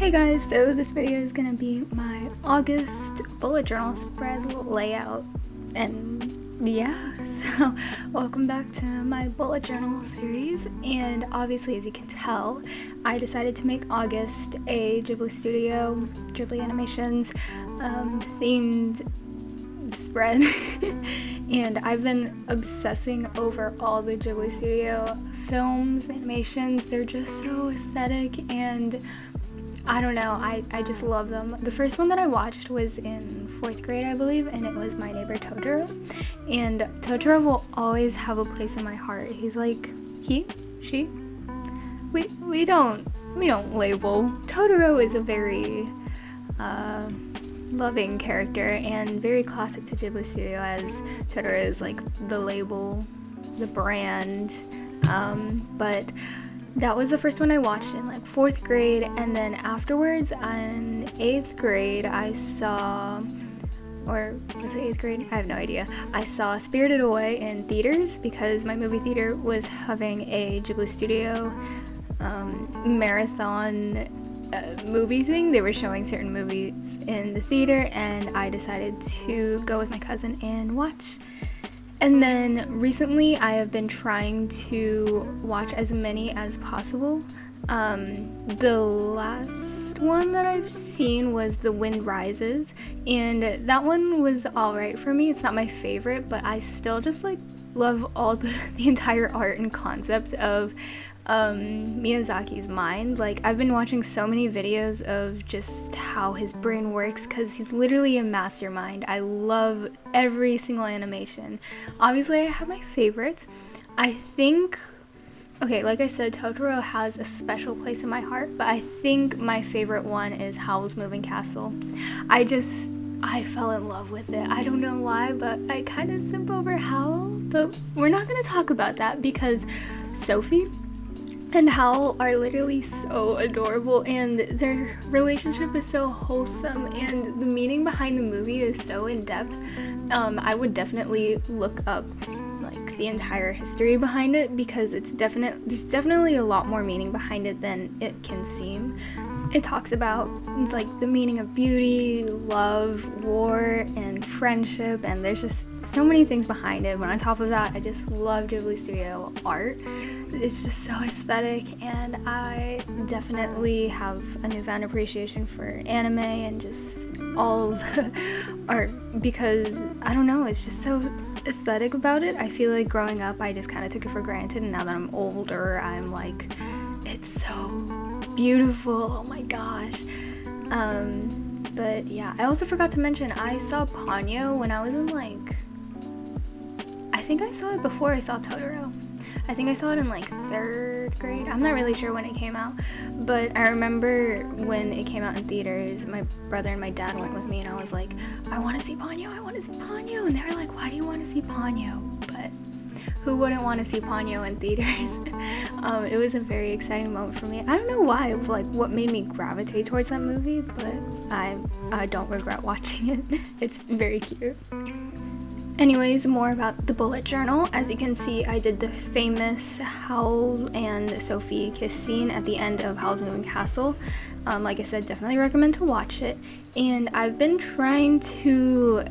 Hey guys, so this video is gonna be my August bullet journal spread layout, and yeah, so welcome back to my bullet journal series. And obviously, as you can tell, I decided to make August a Ghibli Animations themed spread. And I've been obsessing over all the Ghibli Studio films, animations. They're just so aesthetic, and I don't know, I just love them. The first one that I watched was in 4th grade, I believe, and it was My Neighbor Totoro. And Totoro will always have a place in my heart. He's like, she. We don't label. Totoro is a very loving character and very classic to Ghibli Studio, as Totoro is like the label, the brand. But that was the first one I watched in like 4th grade, and then afterwards in 8th grade I saw, or was it 8th grade? I have no idea. I saw Spirited Away in theaters because my movie theater was having a Ghibli Studio marathon movie thing. They were showing certain movies in the theater, and I decided to go with my cousin and watch. And then recently I have been trying to watch as many as possible. The last one that I've seen was The Wind Rises, and that one was alright for me. It's not my favorite, but I still just like love all the entire art and concepts of Miyazaki's mind. Like, I've been watching so many videos of just how his brain works because he's literally a mastermind. I love every single animation. Obviously, I have my favorites. I think, okay, like I said, Totoro has a special place in my heart, but I think my favorite one is Howl's Moving Castle. I fell in love with it. I don't know why, but I kind of simp over Howl, but we're not going to talk about that because Sophie and Howl are literally so adorable, and their relationship is so wholesome, and the meaning behind the movie is so in-depth. I would definitely look up like the entire history behind it because there's definitely a lot more meaning behind it than it can seem. It talks about like the meaning of beauty, love, war, and friendship, and there's just so many things behind it. But on top of that, I just love Ghibli Studio art. It's just so aesthetic, and I definitely have a newfound appreciation for anime and just all the art because, I don't know, it's just so aesthetic about it. I feel like growing up, I just kind of took it for granted, and now that I'm older, I'm like, it's so beautiful, oh my gosh. But yeah, I also forgot to mention, I saw Ponyo when I was in like, I think I saw it before I saw Totoro. I think I saw it in like 3rd grade. I'm not really sure when it came out, but I remember when it came out in theaters, my brother and my dad went with me, and I was like, I want to see Ponyo, and they were like, why do you want to see Ponyo? But who wouldn't want to see Ponyo in theaters? It was a very exciting moment for me. I don't know why, like what made me gravitate towards that movie, but I don't regret watching it. It's very cute. Anyways, more about the bullet journal. As you can see, I did the famous Howl and Sophie kiss scene at the end of Howl's Moving Castle. Like I said, definitely recommend to watch it. And I've been trying to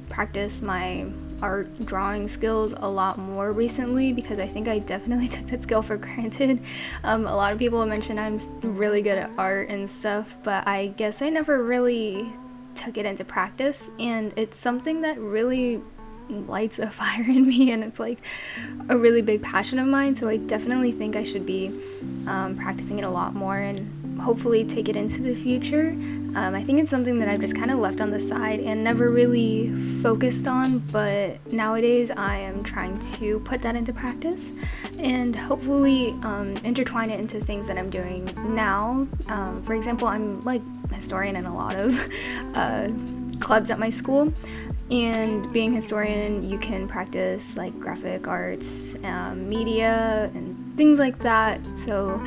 practice my art drawing skills a lot more recently because I think I definitely took that skill for granted. A lot of people have mentioned I'm really good at art and stuff, but I guess I never really took it into practice, and it's something that really lights a fire in me, and it's like a really big passion of mine, so I definitely think I should be practicing it a lot more and hopefully take it into the future. I think it's something that I've just kind of left on the side and never really focused on, but nowadays I am trying to put that into practice and hopefully intertwine it into things that I'm doing now. For example, I'm like historian in a lot of clubs at my school, and being historian, you can practice like graphic arts, media, and things like that. So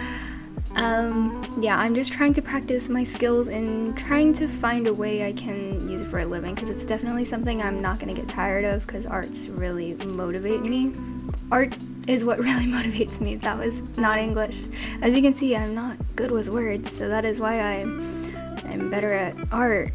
yeah, I'm just trying to practice my skills and trying to find a way I can use it for a living, because it's definitely something I'm not going to get tired of, because arts really motivate me. Art is what really motivates me. That was not English. As you can see, I'm not good with words, so that is why I'm better at art.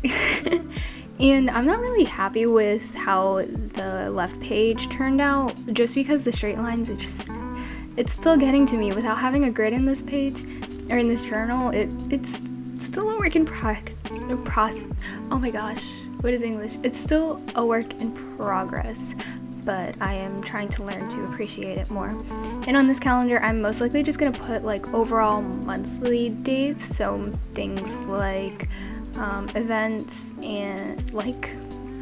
And I'm not really happy with how the left page turned out, just because the straight lines, it's still getting to me. Without having a grid in this page, or in this journal, it's still a work in oh my gosh, what is English? It's still a work in progress, but I am trying to learn to appreciate it more. And on this calendar, I'm most likely just gonna put like overall monthly dates, so things like events and like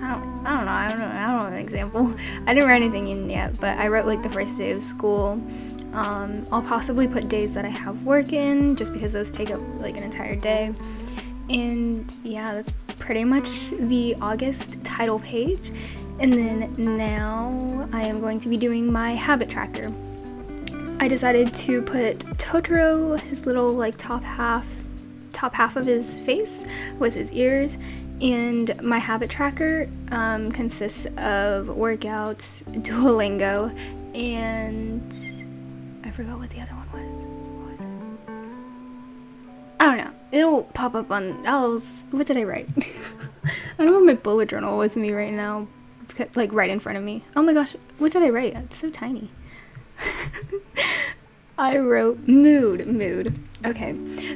I don't know an example. I didn't write anything in yet, but I wrote like the first day of school. I'll possibly put days that I have work in, just because those take up like an entire day. And yeah, that's pretty much the August title page. And then now I am going to be doing my habit tracker. I decided to put Totoro, his little like top half of his face with his ears, and my habit tracker consists of workouts, Duolingo, and I forgot what the other one was. What was it? I don't know. It'll pop up on what did I write? I don't have my bullet journal with me right now, like right in front of me. Oh my gosh, what did I write? It's so tiny. I wrote mood. Okay,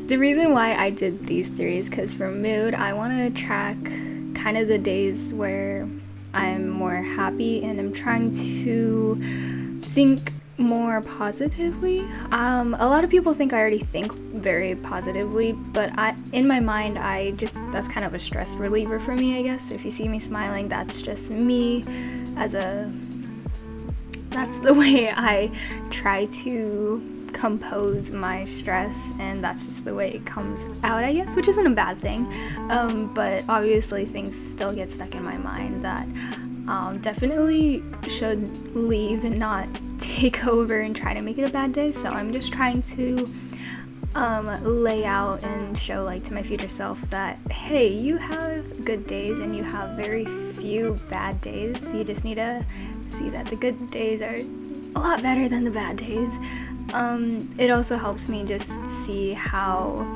the reason why I did these three is because for mood, I want to track kind of the days where I'm more happy and I'm trying to think more positively. A lot of people think I already think very positively, but in my mind, that's kind of a stress reliever for me, I guess. If you see me smiling, that's just me that's the way I try to compose my stress, and that's just the way it comes out, I guess, which isn't a bad thing. But obviously things still get stuck in my mind that definitely should leave and not take over and try to make it a bad day. So I'm just trying to lay out and show like to my future self that, hey, you have good days and you have very few bad days. You just need to see that the good days are a lot better than the bad days. It also helps me just see how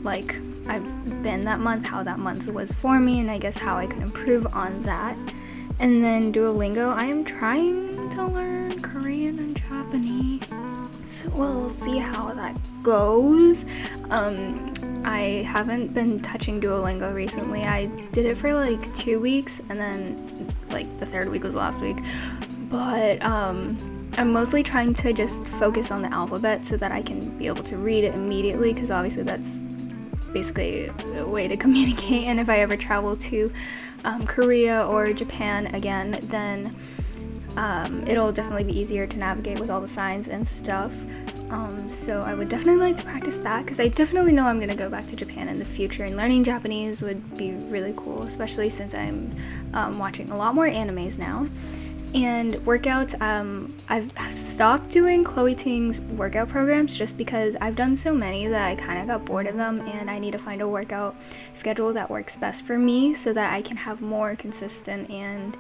like I've been that month, how that month was for me, and I guess how I could improve on that. And then Duolingo, I am trying to learn Korean and Japanese, so we'll see how that goes. I haven't been touching Duolingo recently. I did it for like 2 weeks, and then like the third week was last week, but I'm mostly trying to just focus on the alphabet so that I can be able to read it immediately, because obviously that's basically a way to communicate. And if I ever travel to Korea or Japan again, then it'll definitely be easier to navigate with all the signs and stuff. So I would definitely like to practice that, because I definitely know I'm going to go back to Japan in the future, and learning Japanese would be really cool, especially since I'm watching a lot more animes now. And workouts, I've stopped doing Chloe Ting's workout programs just because I've done so many that I kind of got bored of them, and I need to find a workout schedule that works best for me so that I can have more consistent and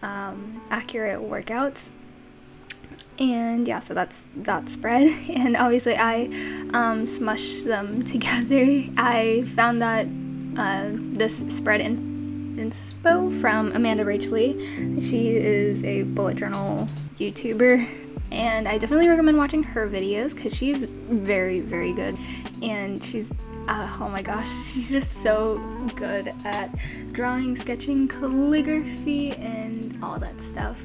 accurate workouts. And yeah, so that's that spread. And obviously I smushed them together. I found that this spread inspo from Amanda Rachley. She is a bullet journal YouTuber, and I definitely recommend watching her videos because she's very, very good. And she's oh my gosh, she's just so good at drawing, sketching, calligraphy, and all that stuff.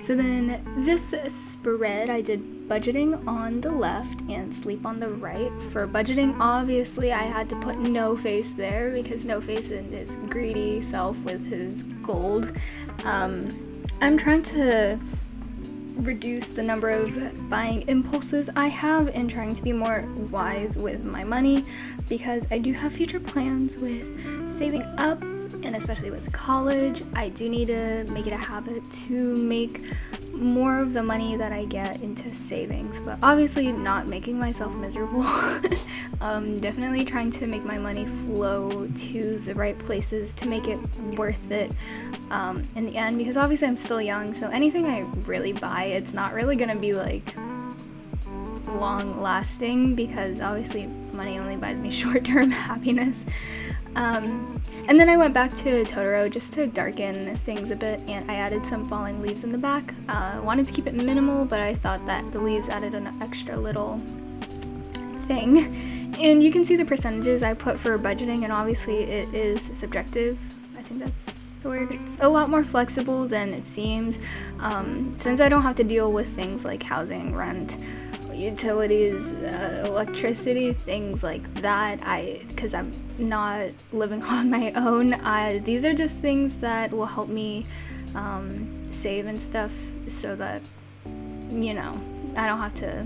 So then this spread, I did budgeting on the left and sleep on the right. For budgeting, obviously I had to put No Face there because No Face and his greedy self with his gold. I'm trying to reduce the number of buying impulses I have and trying to be more wise with my money, because I do have future plans with saving up, and especially with college, I do need to make it a habit to make more of the money that I get into savings, but obviously not making myself miserable. Definitely trying to make my money flow to the right places to make it worth it. in the end, because obviously I'm still young, so anything I really buy, it's not really gonna be like long lasting, because obviously money only buys me short-term happiness. And then I went back to Totoro just to darken things a bit, and I added some falling leaves in the back. Wanted to keep it minimal, but I thought that the leaves added an extra little thing. And you can see the percentages I put for budgeting, and obviously it is subjective. I think that's the word. It's a lot more flexible than it seems, since I don't have to deal with things like housing, rent, utilities, electricity, things like that. Because I'm not living on my own, these are just things that will help me save and stuff, so that, you know, I don't have to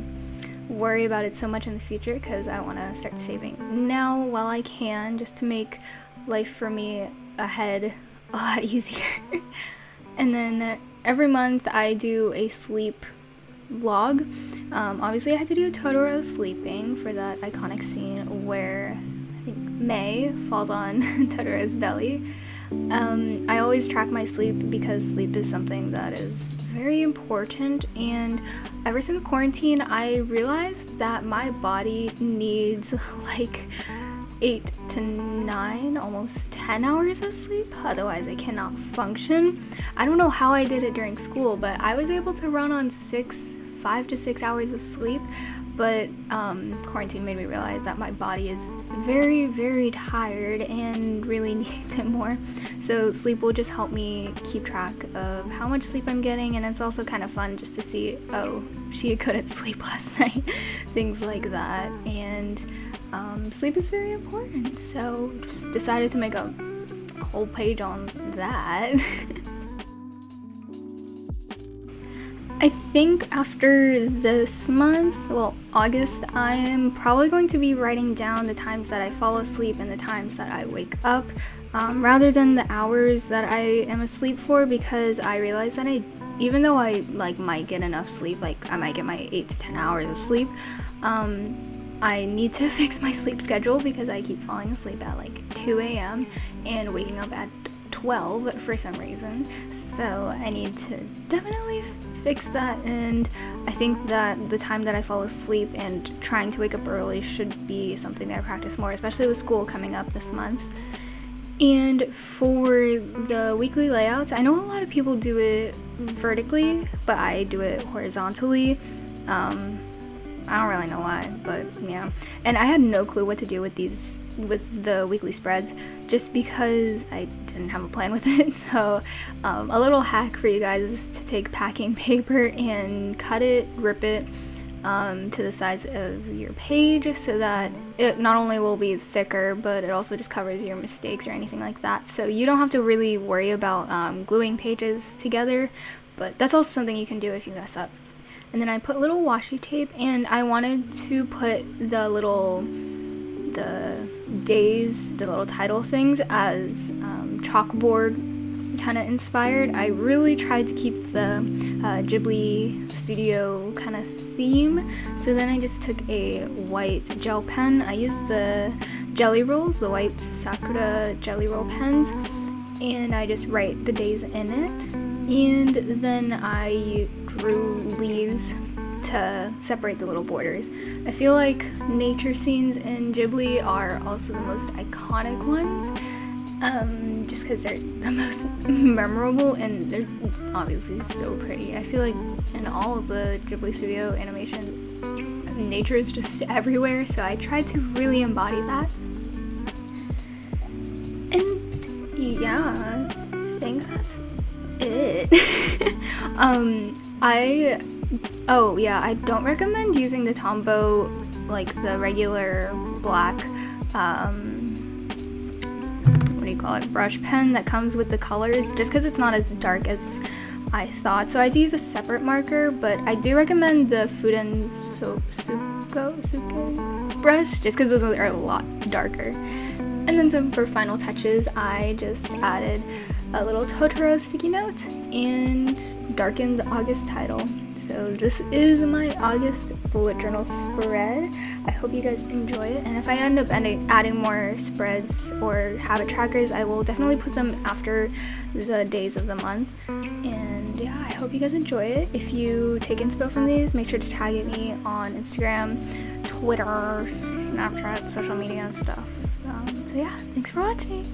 worry about it so much in the future, because I want to start saving now while I can, just to make life for me ahead a lot easier. And then every month I do a sleep vlog. Obviously I had to do Totoro sleeping for that iconic scene where I think May falls on Totoro's belly. I always track my sleep, because sleep is something that is very important, and ever since quarantine I realized that my body needs like 8 to 9, almost 10 hours of sleep, otherwise I cannot function. I don't know how I did it during school, but I was able to run on 5 to 6 hours of sleep, but quarantine made me realize that my body is very, very tired and really needs it more. So sleep will just help me keep track of how much sleep I'm getting, and it's also kind of fun just to see, oh, she couldn't sleep last night, things like that. And sleep is very important, so just decided to make a whole page on that. I think after this month, well, August, I am probably going to be writing down the times that I fall asleep and the times that I wake up, rather than the hours that I am asleep for, because I realize that even though I might get enough sleep, like I might get my 8 to 10 hours of sleep, I need to fix my sleep schedule, because I keep falling asleep at like 2 a.m. and waking up at 12 for some reason. So I need to definitely fix that, and I think that the time that I fall asleep and trying to wake up early should be something that I practice more, especially with school coming up this month. And for the weekly layouts, I know a lot of people do it vertically, but I do it horizontally. I don't really know why, but yeah. And I had no clue what to do with the weekly spreads, just because I didn't have a plan with it. So a little hack for you guys is to take packing paper and cut it, rip it to the size of your page, so that it not only will be thicker, but it also just covers your mistakes or anything like that. So you don't have to really worry about gluing pages together, but that's also something you can do if you mess up. And then I put little washi tape, and I wanted to put the days, the little title things as chalkboard kind of inspired. I really tried to keep the Ghibli studio kind of theme, so then I just took a white gel pen. I used the jelly rolls, the white Sakura jelly roll pens, and I just write the days in it, and then I drew leaves to separate the little borders. I feel like nature scenes in Ghibli are also the most iconic ones, just because they're the most memorable, and they're obviously so pretty. I feel like in all of the Ghibli studio animation, nature is just everywhere, so I tried to really embody that. And yeah, I think that's it. I don't recommend using the Tombow, like the regular black, brush pen that comes with the colors, just because it's not as dark as I thought. So I do use a separate marker, but I do recommend the Fuden Suke brush, just because those are a lot darker. And then for final touches, I just added a little Totoro sticky note and darkened the August title. So this is my August bullet journal spread. I hope you guys enjoy it, and if I end up adding more spreads or habit trackers, I will definitely put them after the days of the month. And yeah, I hope you guys enjoy it. If you take inspo from these, make sure to tag me on Instagram, Twitter, Snapchat, social media and stuff. So yeah, thanks for watching.